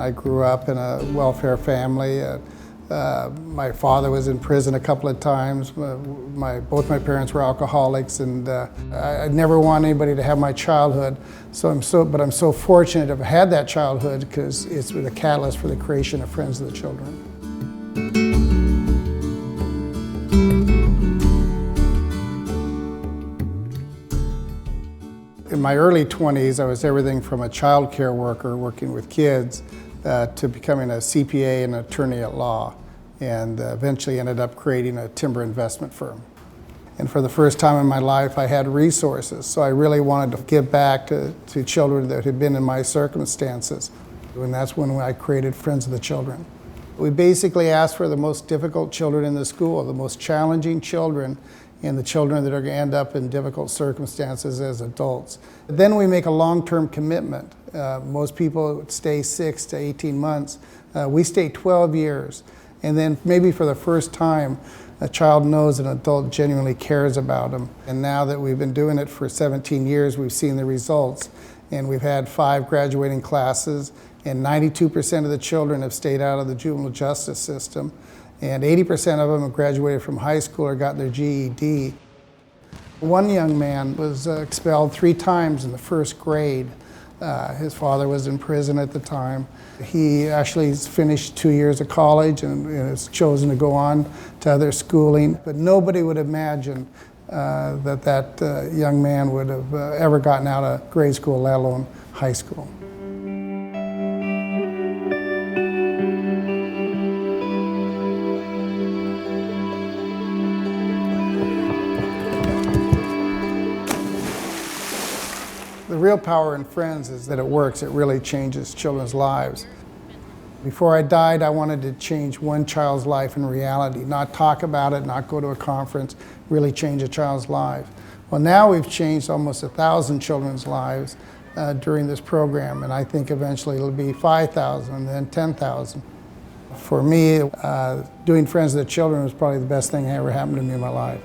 I grew up in a welfare family. My father was in prison a couple of times. Both my parents were alcoholics, and I never want anybody to have my childhood. But I'm so fortunate to have had that childhood because it's the catalyst for the creation of Friends of the Children. In my early 20s, I was everything from a child care worker working with kids to becoming a CPA and attorney at law, and eventually ended up creating a timber investment firm. And for the first time in my life, I had resources, so I really wanted to give back to children that had been in my circumstances. And that's when I created Friends of the Children. We basically asked for the most difficult children in the school, the most challenging children, and the children that are going to end up in difficult circumstances as adults. Then we make a long-term commitment. Most people stay 6 to 18 months. We stay 12 years. And then maybe for the first time, a child knows an adult genuinely cares about them. And now that we've been doing it for 17 years, we've seen the results. And we've had 5 graduating classes, and 92% of the children have stayed out of the juvenile justice system. And 80% of them have graduated from high school or got their GED. One young man was expelled 3 times in the first grade. His father was in prison at the time. He actually finished 2 years of college and has chosen to go on to other schooling. But nobody would imagine that young man would have ever gotten out of grade school, let alone high school. The real power in Friends is that it works. It really changes children's lives. Before I died, I wanted to change one child's life in reality, not talk about it, not go to a conference, really change a child's life. Well, now we've changed almost 1,000 children's lives during this program, and I think eventually it'll be 5,000 and then 10,000. For me, doing Friends of the Children was probably the best thing that ever happened to me in my life.